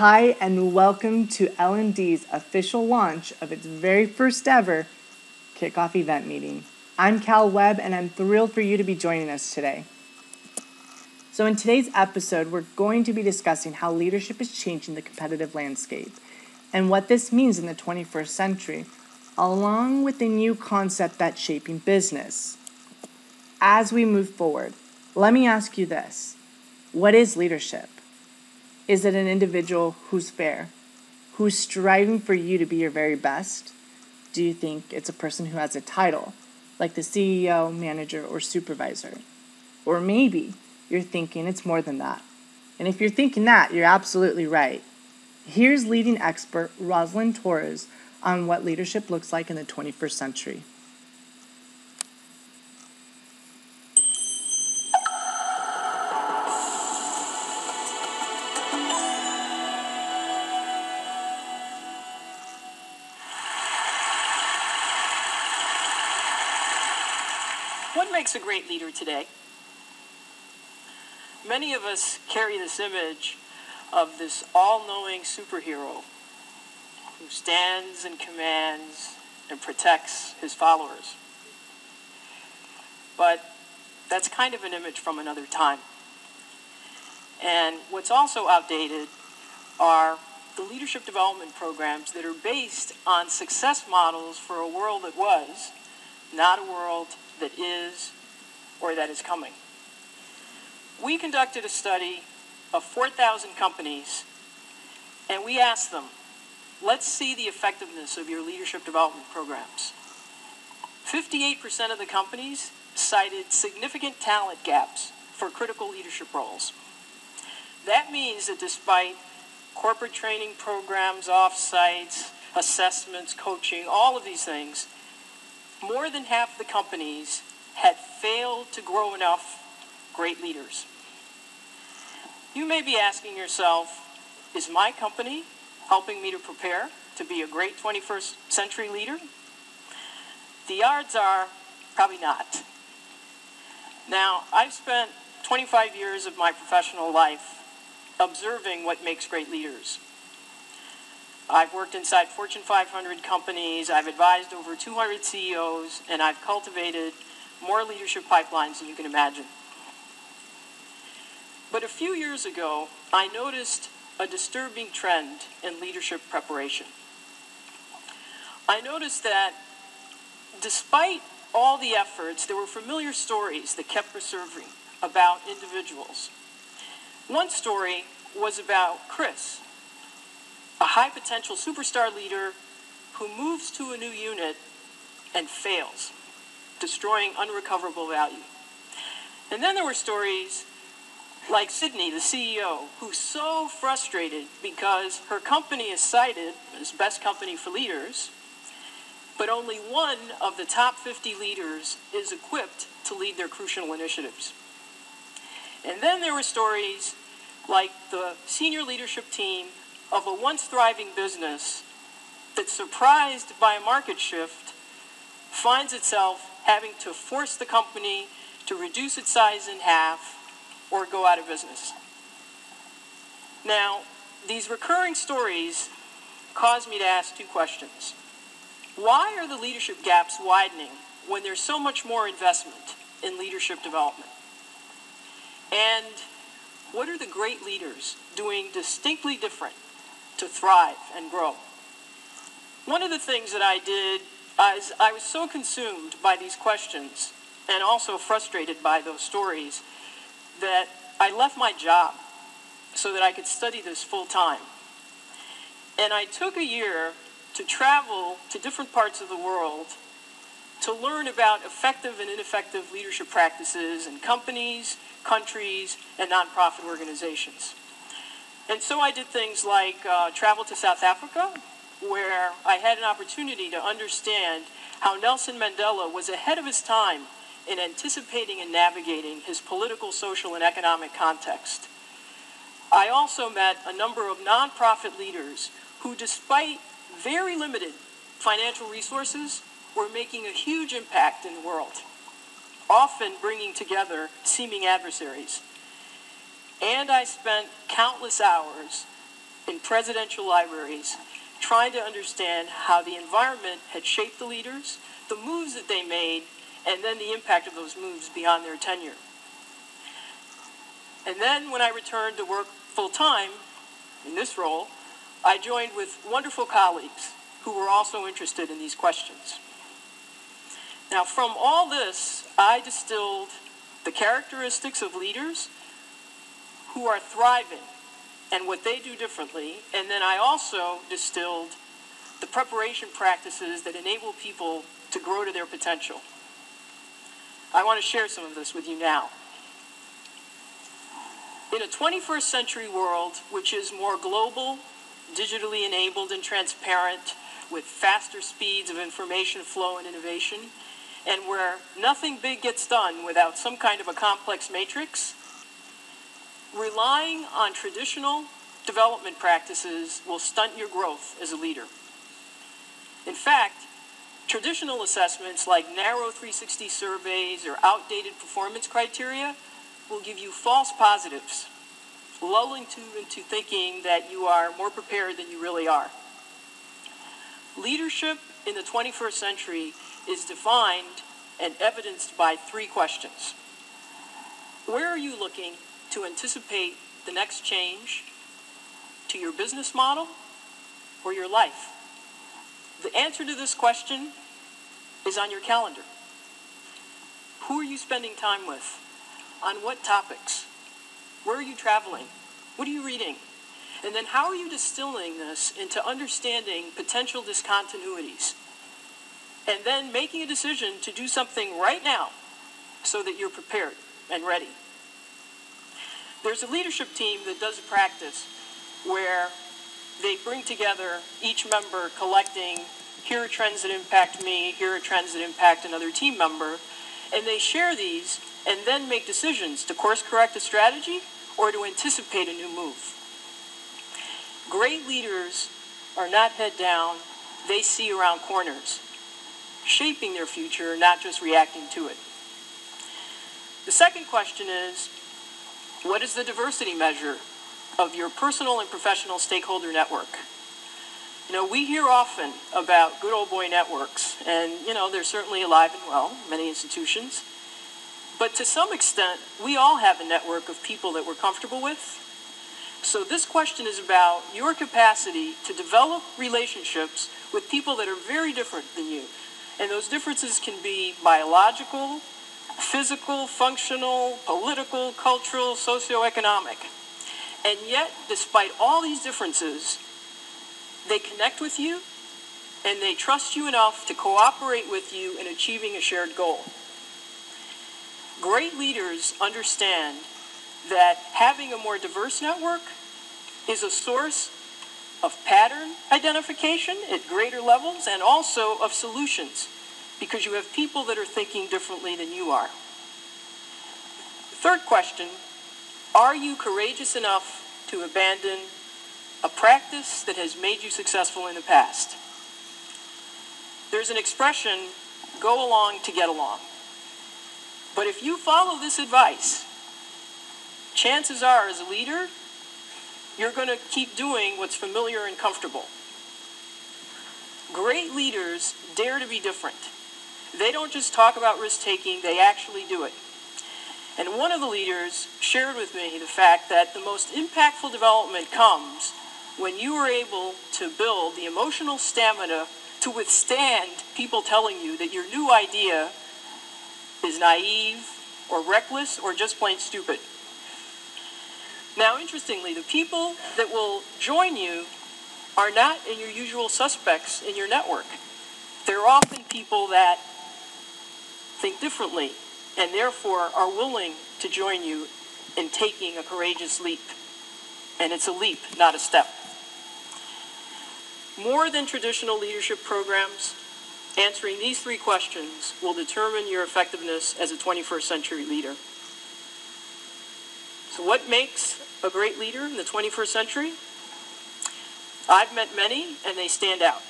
Hi, and welcome to L&D's official launch of its very first ever kickoff event meeting. I'm Cal Webb, and I'm thrilled for you to be joining us today. So in today's episode, we're going to be discussing how leadership is changing the competitive landscape and what this means in the 21st century, along with a new concept that's shaping business. As we move forward, let me ask you this. What is leadership? Is it an individual who's fair, who's striving for you to be your very best? Do you think it's a person who has a title, like the CEO, manager, or supervisor? Or maybe you're thinking it's more than that. And if you're thinking that, you're absolutely right. Here's leading expert Rosalind Torres on what leadership looks like in the 21st century. What makes a great leader today? Many of us carry this image of this all-knowing superhero who stands and commands and protects his followers. But that's kind of an image from another time. And what's also outdated are the leadership development programs that are based on success models for a world that was, not a world that is or that is coming. We conducted a study of 4,000 companies, and we asked them, let's see the effectiveness of your leadership development programs. 58% of the companies cited significant talent gaps for critical leadership roles. That means that despite corporate training programs, off-sites, assessments, coaching, all of these things, more than half the companies had failed to grow enough great leaders. You may be asking yourself, is my company helping me to prepare to be a great 21st century leader? The odds are probably not. Now, I've spent 25 years of my professional life observing what makes great leaders. I've worked inside Fortune 500 companies, I've advised over 200 CEOs, and I've cultivated more leadership pipelines than you can imagine. But a few years ago, I noticed a disturbing trend in leadership preparation. I noticed that despite all the efforts, there were familiar stories that kept resurfacing about individuals. One story was about Chris, a high-potential superstar leader who moves to a new unit and fails, destroying unrecoverable value. And then there were stories like Sydney, the CEO, who's so frustrated because her company is cited as best company for leaders, but only one of the top 50 leaders is equipped to lead their crucial initiatives. And then there were stories like the senior leadership team of a once thriving business that's surprised by a market shift finds itself having to force the company to reduce its size in half or go out of business. Now, these recurring stories cause me to ask two questions. Why are the leadership gaps widening when there's so much more investment in leadership development? And what are the great leaders doing distinctly different to thrive and grow? One of the things that I did is I was so consumed by these questions and also frustrated by those stories that I left my job so that I could study this full time. And I took a year to travel to different parts of the world to learn about effective and ineffective leadership practices in companies, countries, and nonprofit organizations. And so I did things like travel to South Africa, where I had an opportunity to understand how Nelson Mandela was ahead of his time in anticipating and navigating his political, social, and economic context. I also met a number of nonprofit leaders who, despite very limited financial resources, were making a huge impact in the world, often bringing together seeming adversaries. And I spent countless hours in presidential libraries, trying to understand how the environment had shaped the leaders, the moves that they made, and then the impact of those moves beyond their tenure. And then when I returned to work full-time in this role, I joined with wonderful colleagues who were also interested in these questions. Now, from all this, I distilled the characteristics of leaders who are thriving and what they do differently, and then I also distilled the preparation practices that enable people to grow to their potential. I want to share some of this with you now. In a 21st century world, which is more global, digitally enabled and transparent, with faster speeds of information flow and innovation, and where nothing big gets done without some kind of a complex matrix, relying on traditional development practices will stunt your growth as a leader. In fact, traditional assessments like narrow 360 surveys or outdated performance criteria will give you false positives, lulling you into thinking that you are more prepared than you really are. Leadership in the 21st century is defined and evidenced by 3 questions. Where are you looking to anticipate the next change to your business model or your life? The answer to this question is on your calendar. Who are you spending time with? On what topics? Where are you traveling? What are you reading? And then how are you distilling this into understanding potential discontinuities? And then making a decision to do something right now so that you're prepared and ready. There's a leadership team that does a practice where they bring together each member collecting, here are trends that impact me, here are trends that impact another team member, and they share these and then make decisions to course correct a strategy or to anticipate a new move. Great leaders are not head down, they see around corners, shaping their future, not just reacting to it. The second question is, what is the diversity measure of your personal and professional stakeholder network? You know, we hear often about good old boy networks, and, you know, they're certainly alive and well in many institutions. But to some extent, we all have a network of people that we're comfortable with. So this question is about your capacity to develop relationships with people that are very different than you. And those differences can be biological, physical, functional, political, cultural, socioeconomic. And yet, despite all these differences, they connect with you and they trust you enough to cooperate with you in achieving a shared goal. Great leaders understand that having a more diverse network is a source of pattern identification at greater levels and also of solutions, because you have people that are thinking differently than you are. Third question, are you courageous enough to abandon a practice that has made you successful in the past? There's an expression, go along to get along. But if you follow this advice, chances are, as a leader, you're going to keep doing what's familiar and comfortable. Great leaders dare to be different. They don't just talk about risk-taking, they actually do it. And one of the leaders shared with me the fact that the most impactful development comes when you are able to build the emotional stamina to withstand people telling you that your new idea is naive or reckless or just plain stupid. Now, interestingly, the people that will join you are not in your usual suspects in your network. They're often people that think differently and therefore are willing to join you in taking a courageous leap. And it's a leap, not a step. More than traditional leadership programs, answering these 3 questions will determine your effectiveness as a 21st century leader. So what makes a great leader in the 21st century? I've met many, and they stand out.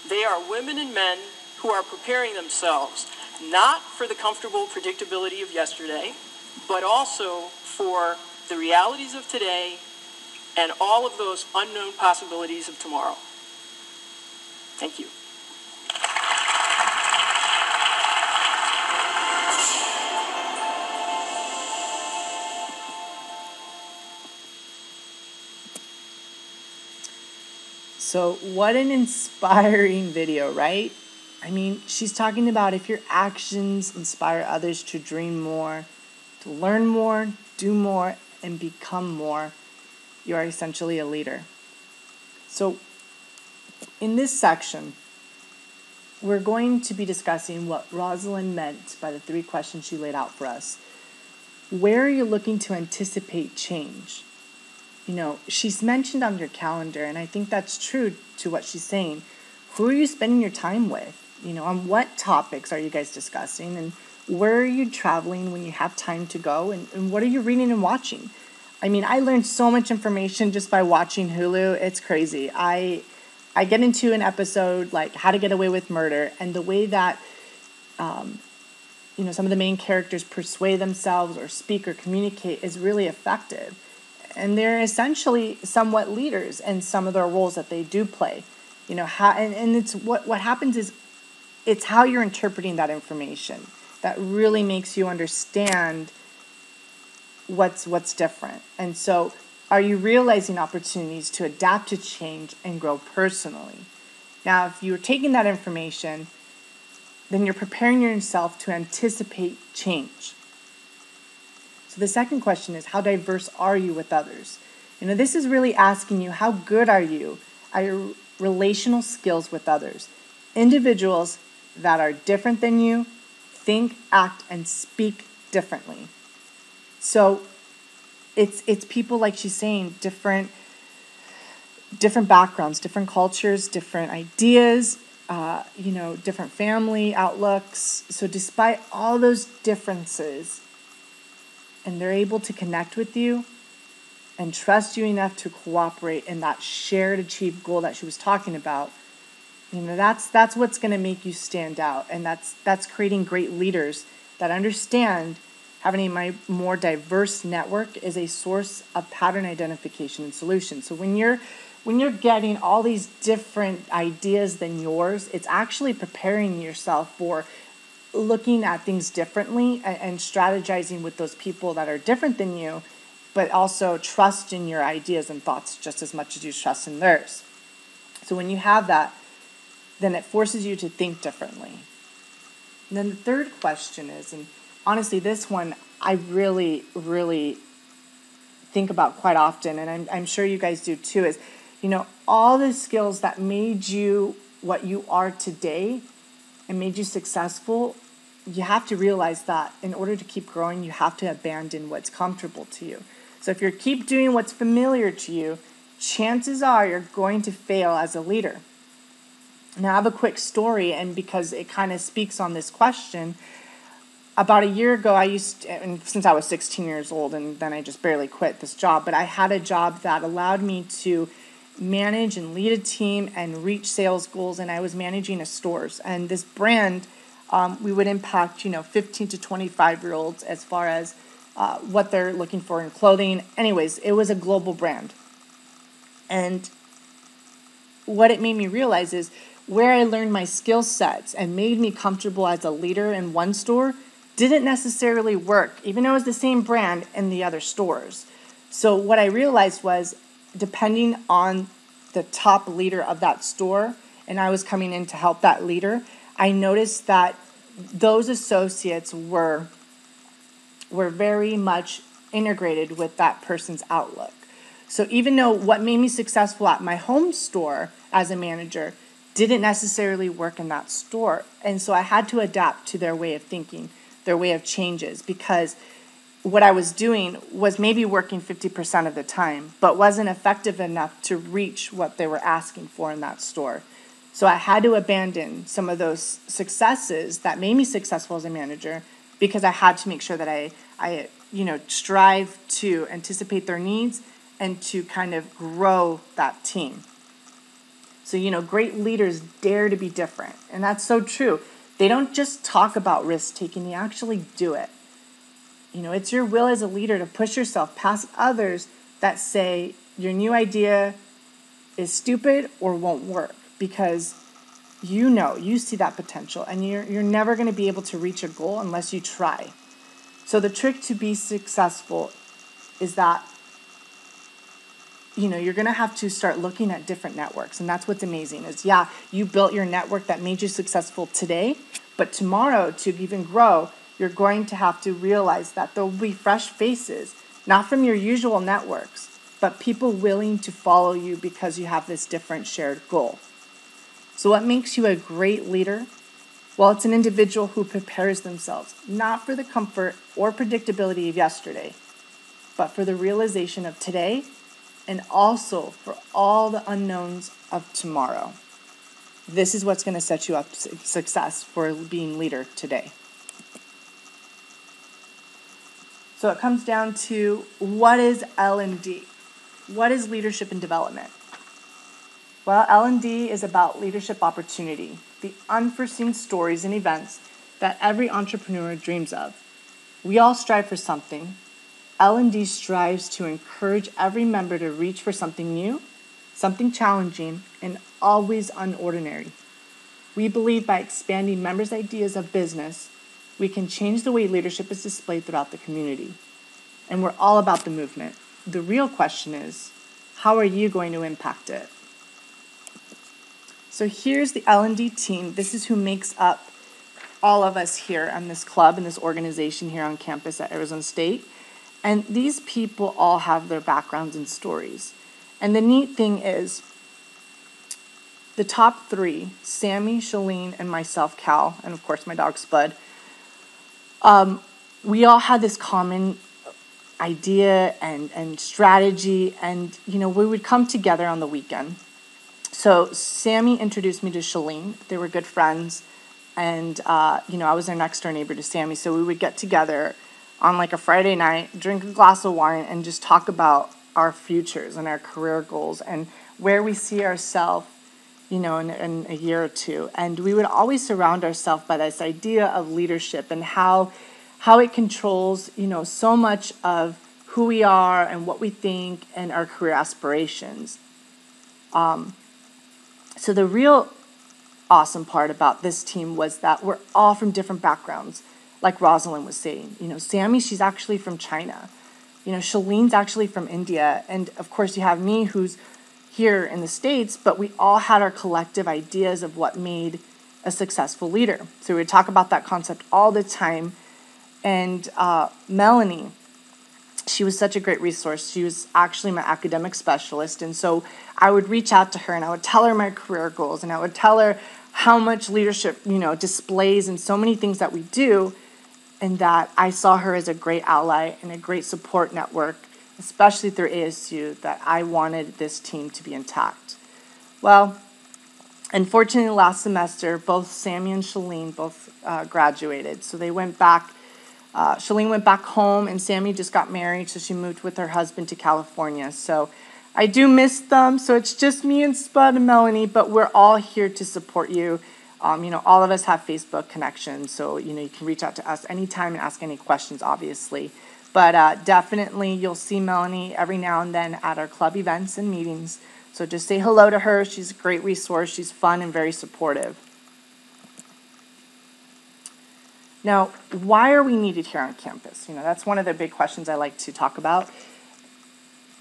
They are women and men who are preparing themselves not for the comfortable predictability of yesterday, but also for the realities of today and all of those unknown possibilities of tomorrow. Thank you. So what an inspiring video, right? I mean, she's talking about if your actions inspire others to dream more, to learn more, do more, and become more, you are essentially a leader. So in this section, we're going to be discussing what Rosalind meant by the 3 questions she laid out for us. Where are you looking to anticipate change? You know, she's mentioned on your calendar, and I think that's true to what she's saying. Who are you spending your time with? You know, on what topics are you guys discussing? And where are you traveling when you have time to go? And what are you reading and watching? I mean, I learned so much information just by watching Hulu. It's crazy. I get into an episode like How to Get Away with Murder, and the way that, some of the main characters persuade themselves or speak or communicate is really effective. And they're essentially somewhat leaders in some of their roles that they do play. You know, and it's what happens is it's how you're interpreting that information that really makes you understand what's different. And so are you realizing opportunities to adapt to change and grow personally? Now, if you're taking that information, then you're preparing yourself to anticipate change. So the second question is, how diverse are you with others? You know, this is really asking you, how good are you at your relational skills with others? Individuals that are different than you think, act, and speak differently. So it's people, like she's saying, different backgrounds, different cultures, different ideas, different family outlooks. So despite all those differences, and they're able to connect with you and trust you enough to cooperate in that shared achieved goal that she was talking about, you know, that's what's going to make you stand out. And that's creating great leaders that understand having a more diverse network is a source of pattern identification and solution. So when you're getting all these different ideas than yours, it's actually preparing yourself for looking at things differently and strategizing with those people that are different than you, but also trust in your ideas and thoughts just as much as you trust in theirs. So when you have that, then it forces you to think differently. And then the third question is, and honestly, this one I really, really think about quite often, and I'm sure you guys do too, is, you know, all the skills that made you what you are today and made you successful, you have to realize that in order to keep growing, you have to abandon what's comfortable to you. So if you keep doing what's familiar to you, chances are you're going to fail as a leader. Now, I have a quick story, and because it kind of speaks on this question. About a year ago, since I was 16 years old, and then I just barely quit this job, but I had a job that allowed me to manage and lead a team and reach sales goals, and I was managing a stores. And this brand, we would impact, 15 to 25-year-olds as far as what they're looking for in clothing. Anyways, it was a global brand. And what it made me realize is where I learned my skill sets and made me comfortable as a leader in one store didn't necessarily work, even though it was the same brand in the other stores. So what I realized was, depending on the top leader of that store, and I was coming in to help that leader, I noticed that those associates were very much integrated with that person's outlook. So even though what made me successful at my home store as a manager didn't necessarily work in that store, and so I had to adapt to their way of thinking, their way of changes, because what I was doing was maybe working 50% of the time, but wasn't effective enough to reach what they were asking for in that store. So I had to abandon some of those successes that made me successful as a manager, because I had to make sure that I strive to anticipate their needs and to kind of grow that team. So, great leaders dare to be different. And that's so true. They don't just talk about risk-taking, they actually do it. It's your will as a leader to push yourself past others that say, your new idea is stupid or won't work, because you see that potential, and you're never going to be able to reach a goal unless you try. So the trick to be successful is that you're going to have to start looking at different networks. And that's what's amazing is, you built your network that made you successful today, but tomorrow, to even grow, you're going to have to realize that there will be fresh faces, not from your usual networks, but people willing to follow you because you have this different shared goal. So what makes you a great leader? Well, it's an individual who prepares themselves, not for the comfort or predictability of yesterday, but for the realization of today, and also for all the unknowns of tomorrow. This is what's going to set you up for success for being leader today. So it comes down to, what is L&D? What is leadership and development? Well, L&D is about leadership opportunity, the unforeseen stories and events that every entrepreneur dreams of. We all strive for something. L&D strives to encourage every member to reach for something new, something challenging, and always unordinary. We believe by expanding members' ideas of business, we can change the way leadership is displayed throughout the community. And we're all about the movement. The real question is, how are you going to impact it? So here's the L&D team. This is who makes up all of us here on this club and this organization here on campus at Arizona State. And these people all have their backgrounds and stories. And the neat thing is, the top three, Sammy, Shalene, and myself, Cal, and of course my dog Spud, we all had this common idea and strategy, and we would come together on the weekend. So Sammy introduced me to Shalene. They were good friends, and I was their next door neighbor to Sammy, so we would get together on like a Friday night, drink a glass of wine, and just talk about our futures and our career goals and where we see ourselves, in a year or two. And we would always surround ourselves by this idea of leadership and how it controls, so much of who we are and what we think and our career aspirations. So the real awesome part about this team was that we're all from different backgrounds. Like Rosalind was saying, Sammy, she's actually from China. Shalene's actually from India. And of course you have me, who's here in the States, but we all had our collective ideas of what made a successful leader. So we would talk about that concept all the time. And Melanie, she was such a great resource. She was actually my academic specialist. And so I would reach out to her and I would tell her my career goals, and I would tell her how much leadership, displays in so many things that we do, and that I saw her as a great ally and a great support network, especially through ASU, that I wanted this team to be intact. Well, unfortunately, last semester, both Sammy and Shalene both graduated. So they went back. Shalene went back home, and Sammy just got married, so she moved with her husband to California. So I do miss them. So it's just me and Spud and Melanie, but we're all here to support you. All of us have Facebook connections, so, you can reach out to us anytime and ask any questions, obviously. But definitely you'll see Melanie every now and then at our club events and meetings. So just say hello to her. She's a great resource. She's fun and very supportive. Now, why are we needed here on campus? That's one of the big questions I like to talk about.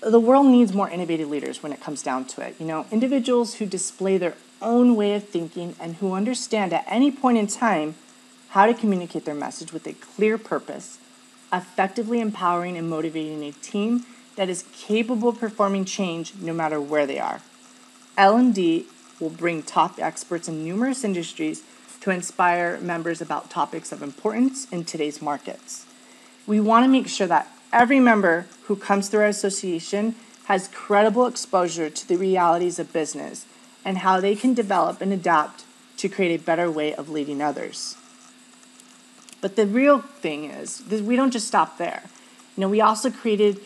The world needs more innovative leaders when it comes down to it. Individuals who display their own way of thinking and who understand at any point in time how to communicate their message with a clear purpose, effectively empowering and motivating a team that is capable of performing change no matter where they are. L&D will bring top experts in numerous industries to inspire members about topics of importance in today's markets. We want to make sure that every member who comes through our association has credible exposure to the realities of business and how they can develop and adapt to create a better way of leading others. But the real thing is, we don't just stop there. We also created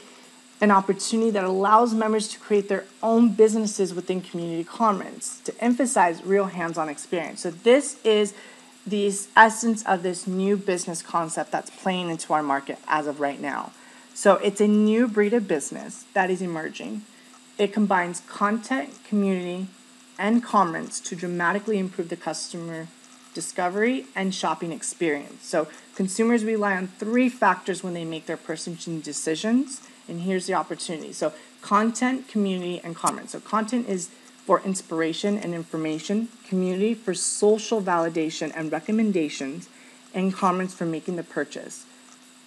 an opportunity that allows members to create their own businesses within community commons to emphasize real hands-on experience. So this is the essence of this new business concept that's playing into our market as of right now. So it's a new breed of business that is emerging. It combines content, community, and commerce to dramatically improve the customer discovery and shopping experience. So consumers rely on 3 factors when they make their purchasing decisions, and here's the opportunity. So content, community, and commerce. So content is for inspiration and information, community for social validation and recommendations, and commerce for making the purchase.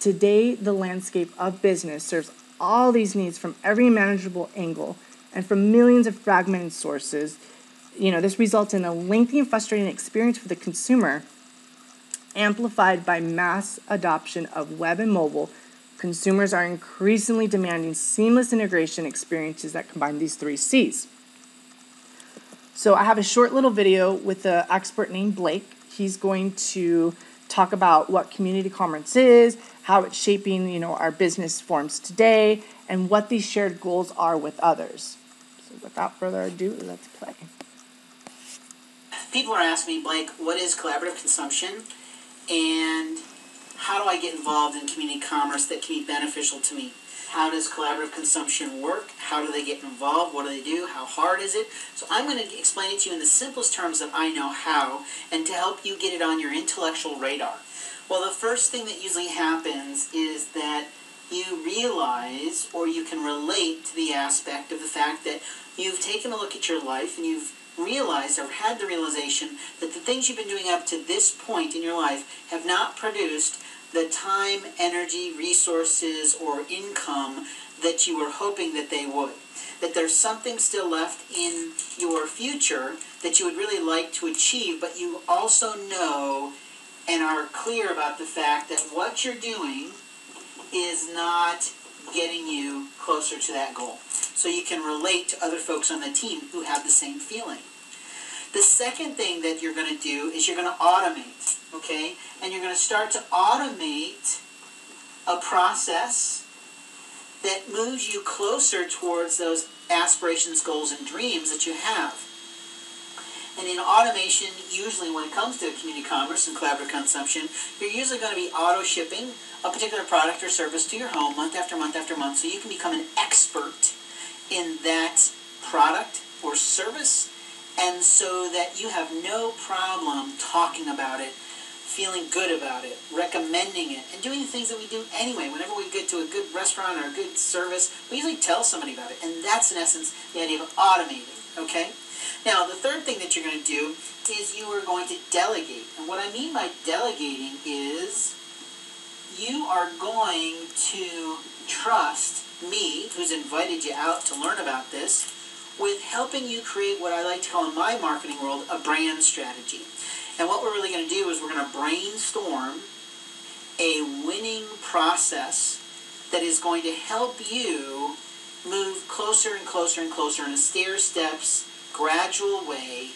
Today, the landscape of business serves all these needs from every manageable angle and from millions of fragmented sources. This results in a lengthy and frustrating experience for the consumer, amplified by mass adoption of web and mobile. Consumers are increasingly demanding seamless integration experiences that combine these 3 C's. So I have a short little video with an expert named Blake. He's going to talk about what community commerce is, how it's shaping, our business forms today, and what these shared goals are with others. So without further ado, let's play. People are asking me, Blake, what is collaborative consumption, and how do I get involved in community commerce that can be beneficial to me? How does collaborative consumption work? How do they get involved? What do they do? How hard is it? So I'm going to explain it to you in the simplest terms that I know how, and to help you get it on your intellectual radar. Well, the first thing that usually happens is that you realize, or you can relate to the aspect of the fact that you've taken a look at your life and you've realized or had the realization that the things you've been doing up to this point in your life have not produced the time, energy, resources, or income that you were hoping that they would. That there's something still left in your future that you would really like to achieve, but you also know and are clear about the fact that what you're doing is not getting you closer to that goal. So you can relate to other folks on the team who have the same feeling. The second thing that you're going to do is you're going to automate, okay? And you're going to start to automate a process that moves you closer towards those aspirations, goals, and dreams that you have. And in automation, usually when it comes to community commerce and collaborative consumption, you're usually going to be auto-shipping a particular product or service to your home month after month after month, so you can become an expert in that product or service, and so that you have no problem talking about it, feeling good about it, recommending it, and doing the things that we do anyway. Whenever we get to a good restaurant or a good service, we usually tell somebody about it, and that's in essence the idea of automating, okay? Now, the third thing that you're going to do is you are going to delegate. And what I mean by delegating is you are going to trust me, who's invited you out to learn about this, with helping you create what I like to call in my marketing world a brand strategy. And what we're really going to do is we're going to brainstorm a winning process that is going to help you move closer and closer and closer in a stair-steps, gradual way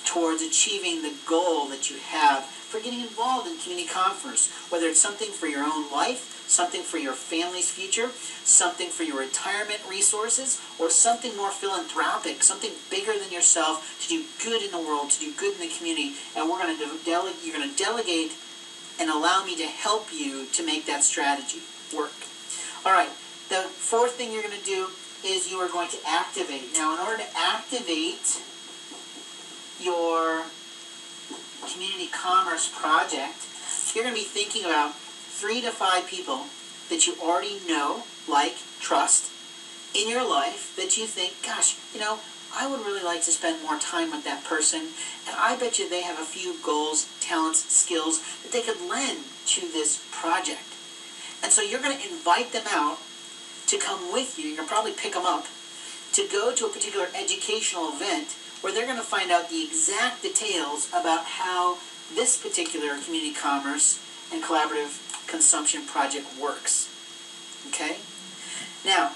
towards achieving the goal that you have for getting involved in community commerce, whether it's something for your own life, something for your family's future, something for your retirement resources, or something more philanthropic, something bigger than yourself, to do good in the world, to do good in the community. And we're going to you're going to delegate and allow me to help you to make that strategy work. All right, the fourth thing you're going to do is you are going to activate. Now, in order to activate your community commerce project, you're going to be thinking about 3 to 5 people that you already know, like, trust in your life that you think, gosh, I would really like to spend more time with that person, and I bet you they have a few goals, talents, skills that they could lend to this project. And so you're going to invite them out to come with you. You're going to probably pick them up to go to a particular educational event where they're going to find out the exact details about how this particular community commerce and collaborative consumption project works. Okay? Now,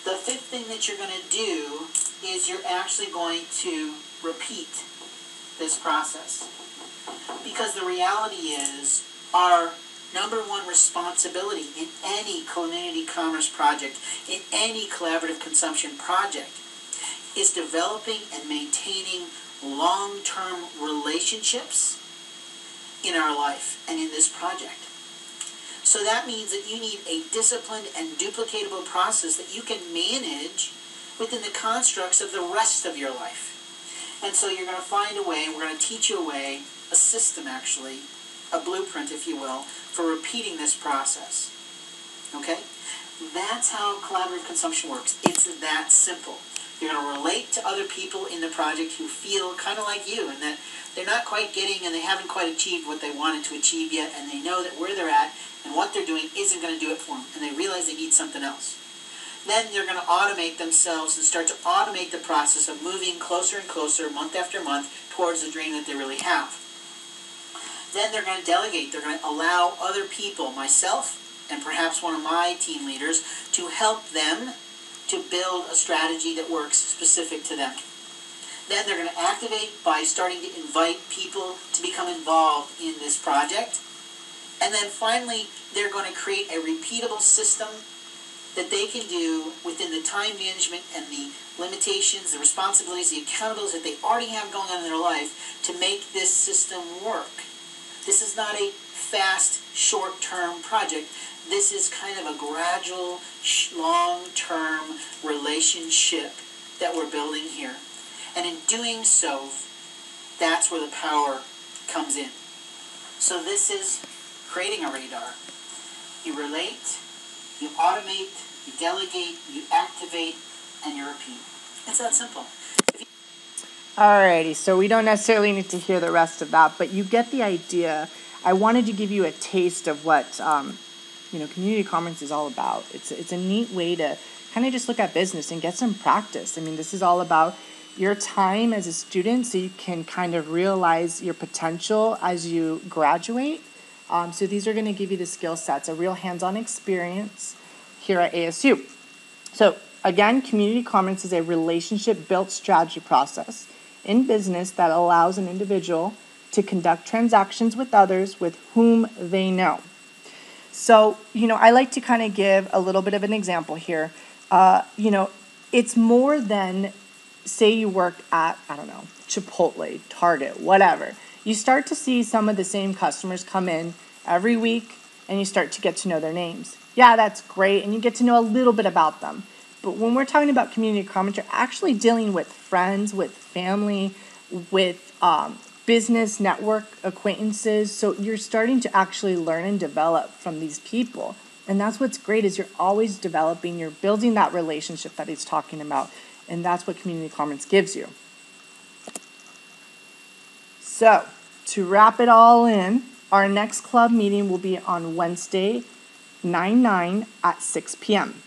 the fifth thing that you're going to do is you're actually going to repeat this process. Because the reality is, our number one responsibility in any community commerce project, in any collaborative consumption project, is developing and maintaining long-term relationships in our life and in this project. So that means that you need a disciplined and duplicatable process that you can manage within the constructs of the rest of your life. And so you're going to find a way, and we're going to teach you a way, a system actually, a blueprint, if you will, for repeating this process. Okay? That's how collaborative consumption works. It's that simple. You're going to relate to other people in the project who feel kind of like you, and that they're not quite getting and they haven't quite achieved what they wanted to achieve yet, and they know that where they're at and what they're doing isn't going to do it for them, and they realize they need something else. Then they're going to automate themselves and start to automate the process of moving closer and closer, month after month, towards the dream that they really have. Then they're going to delegate. They're going to allow other people, myself, and perhaps one of my team leaders, to help them to build a strategy that works specific to them. Then they're going to activate by starting to invite people to become involved in this project. And then finally, they're going to create a repeatable system that they can do within the time management and the limitations, the responsibilities, the accountabilities that they already have going on in their life to make this system work. This is not a fast, short-term project. This is kind of a gradual, long-term relationship that we're building here. And in doing so, that's where the power comes in. So this is creating a radar. You relate, you automate, you delegate, you activate, and you repeat. It's that simple. Alrighty, so we don't necessarily need to hear the rest of that, but you get the idea. I wanted to give you a taste of what community commons is all about. It's a neat way to kind of just look at business and get some practice. I mean, this is all about your time as a student, so you can kind of realize your potential as you graduate. So these are going to give you the skill sets, a real hands-on experience here at ASU. So again, community commons is a relationship-built strategy process in business that allows an individual to conduct transactions with others with whom they know. So, I like to kind of give a little bit of an example here. It's more than, say you work at, Chipotle, Target, whatever. You start to see some of the same customers come in every week, and you start to get to know their names. Yeah, that's great, and you get to know a little bit about them. But when we're talking about community commons, you're actually dealing with friends, with family, with business network acquaintances. So you're starting to actually learn and develop from these people. And that's what's great, is you're always developing, you're building that relationship that he's talking about. And that's what community commons gives you. So to wrap it all in, our next club meeting will be on Wednesday, 9/9 at 6 p.m.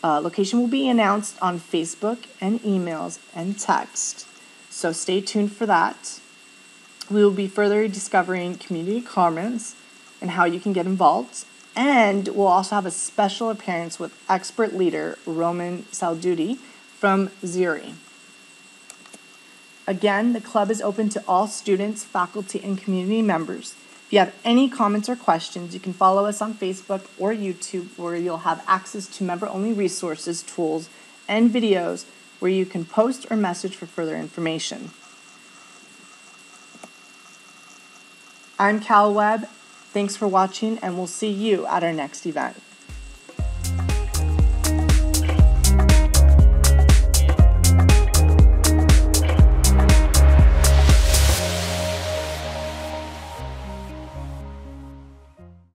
Location will be announced on Facebook and emails and text. So stay tuned for that. We will be further discovering community commons and how you can get involved. And we'll also have a special appearance with expert leader Roman Salduti from Zuri. Again, the club is open to all students, faculty, and community members. If you have any comments or questions, you can follow us on Facebook or YouTube, where you'll have access to member-only resources, tools, and videos where you can post or message for further information. I'm Cal Webb. Thanks for watching, and we'll see you at our next event.